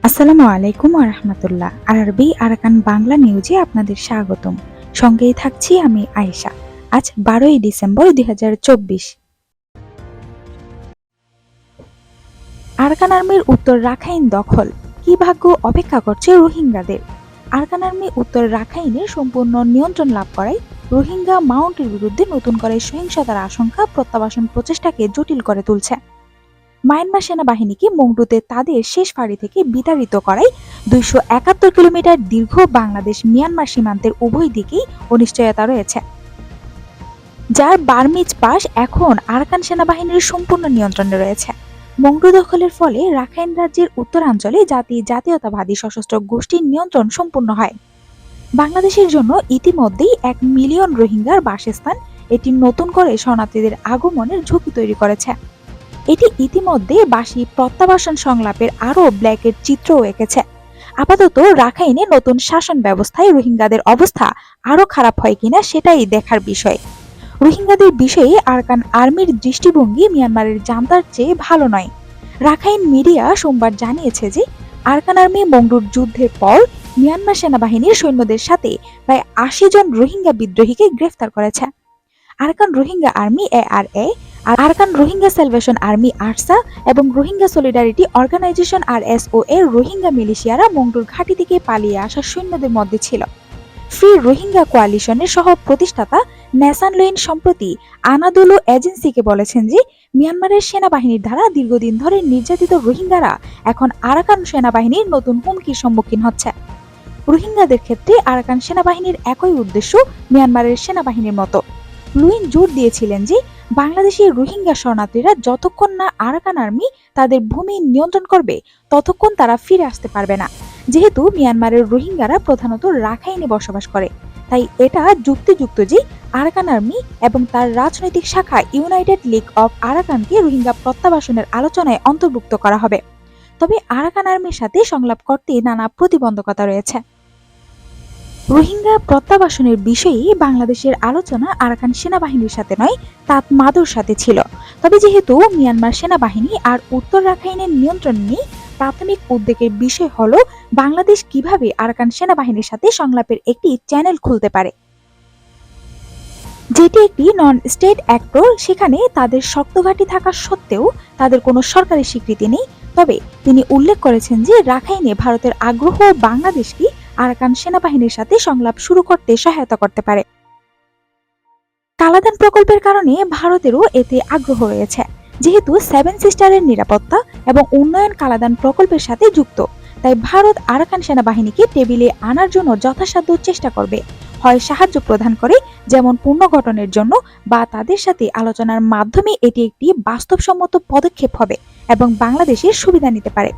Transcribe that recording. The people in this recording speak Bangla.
আসসালামু আলাইকুম ওয়া রাহমাতুল্লাহ। আরবি আরাকান বাংলা নিউজে আপনাদের স্বাগতম। সঙ্গেই থাকছি আমি আয়েশা। আজ 12ই ডিসেম্বর 2024। আরাকান আর্মির উত্তর রাখাইন দখল, কি ভাগ্য অপেক্ষা করছে রোহিঙ্গাদের। আরাকান আর্মি উত্তর রাখাইনের সম্পূর্ণ নিয়ন্ত্রণ লাভ করায় রোহিঙ্গা মাউন্টের বিরুদ্ধে নতুন করে সহিংসতার আশঙ্কা প্রত্যাবাসন প্রচেষ্টাকে জটিল করে তুলছে। মায়ানমার সেনাবাহিনীকে মংডুতে তাদের শেষ ফাঁড়ি থেকে বিতাড়িত করায় 271 কিলোমিটার দীর্ঘ বাংলাদেশ মিয়ানমার সীমান্তের উভয় দিকেই অনিশ্চয়তা রয়েছে, যার বার্মিজ পাস এখন আরাকান সেনাবাহিনীর সম্পূর্ণ নিয়ন্ত্রণে রয়েছে। মংডু দখলের ফলে রাখাইন রাজ্যের উত্তরাঞ্চলে জাতীয়তাবাদী সশস্ত্র গোষ্ঠীর নিয়ন্ত্রণ সম্পূর্ণ হয়। বাংলাদেশের জন্য ইতিমধ্যেই 1 মিলিয়ন রোহিঙ্গার বাসস্থান এটি নতুন করে শরণার্থীদের আগমনের ঝুঁকি তৈরি করেছে। এটি ইতিমধ্যে বাসী প্রত্যাবাসন সংলাপের আরও ব্ল্যাকের চিত্রও এঁকেছে। আপাতত রাখাইনে নতুন শাসন ব্যবস্থায় রোহিঙ্গাদের অবস্থা আরও খারাপ হয় কিনা সেটাই দেখার বিষয়। রোহিঙ্গাদের বিষয়ে আরাকান আর্মির দৃষ্টিভঙ্গি মিয়ানমারের জান্তার চেয়ে ভালো নয়। রাখাইন মিডিয়া সোমবার জানিয়েছে যে আরাকান আর্মি মংডুর যুদ্ধের পর মিয়ানমার সেনাবাহিনীর সৈন্যদের সাথে প্রায় 80 জন রোহিঙ্গা বিদ্রোহীকে গ্রেফতার করেছে। Arakan Rohingya army ARA, Arakan Rohingya salvation army ARSA এবং রোহিঙ্গা সলিডারিটি অর্গানাইজেশন RSO এর রোহিঙ্গা মিলিশিয়ারা মংডুর ঘাঁটি থেকে পালিয়ে আসা সৈন্যদের মধ্যে ছিল। ফ্রি রোহিঙ্গা কোয়ালিশনের সহ প্রতিষ্ঠাতা ন্যাসান লোইন সম্প্রতি আনাদোলু এজেন্সিকে বলেছেন যে মিয়ানমারের সেনাবাহিনীর দ্বারা দীর্ঘদিন ধরে নির্যাতিত রোহিঙ্গারা এখন আরাকান সেনাবাহিনীর নতুন হুমকির সম্মুখীন হচ্ছে। রোহিঙ্গাদের ক্ষেত্রে আরাকান সেনাবাহিনীর একই উদ্দেশ্য মিয়ানমারের সেনাবাহিনীর মতো। লুইন জোর দিয়েছিলেন যে বাংলাদেশের রোহিঙ্গা শরণার্থীরা যতক্ষণ না আরাকান আর্মি তাদের ভূমি নিয়ন্ত্রণ করবে ততক্ষণ তারা ফিরে আসতে পারবে না। যেহেতু মিয়ানমারের রোহিঙ্গারা প্রধানত রাখাইনে বসবাস করে, তাই এটা যুক্তিযুক্ত যে আরাকান আর্মি এবং তার রাজনৈতিক শাখা ইউনাইটেড লীগ অফ আরাকানকে রোহিঙ্গা প্রত্যাবাসনের আলোচনায় অন্তর্ভুক্ত করা হবে। তবে আরাকান আর্মির সাথে সংলাপ করতে নানা প্রতিবন্ধকতা রয়েছে। রোহিঙ্গা প্রত্যাবাসনের বিষয়ে বাংলাদেশের আলোচনা আরাকান সেনাবাহিনীর সাথে নয়, তাতমাদুর সাথে ছিল। তবে যেহেতু মিয়ানমার সেনাবাহিনী আর উত্তর রাখাইনের নিয়ন্ত্রণ নেই, প্রাথমিক উদ্বেগের বিষয় হলো বাংলাদেশ কিভাবে আরাকান সেনাবাহিনীর সাথে সংলাপের একটি চ্যানেল খুলতে পারে, যেটি একটি নন স্টেট অ্যাক্টর। সেখানে তাদের শক্ত ঘাঁটি থাকা সত্ত্বেও তাদের কোনো সরকারি স্বীকৃতি নেই। তবে তিনি উল্লেখ করেছেন যে রাখাইনে ভারতের আগ্রহ বাংলাদেশকে আরাকান সেনাবাহিনীর সাথে সংলাপ শুরু করতে সহায়তা করতে পারে। কালাদান প্রকল্পের কারণে ভারতেরও এতে আগ্রহ রয়েছে। যেহেতু 7 সিস্টারের নিরাপত্তা এবং উন্নয়ন কালাদান প্রকল্পের সাথে যুক্ত, তাই ভারত আরাকান সেনাবাহিনীকে টেবিলে আনার জন্য যথাসাধ্য চেষ্টা করবে, হয় সাহায্য প্রদান করে যেমন পুনর্গঠনের জন্য, বা তাদের সাথে আলোচনার মাধ্যমে এটি একটি বাস্তবসম্মত পদক্ষেপ হবে এবং বাংলাদেশের সুবিধা নিতে পারে।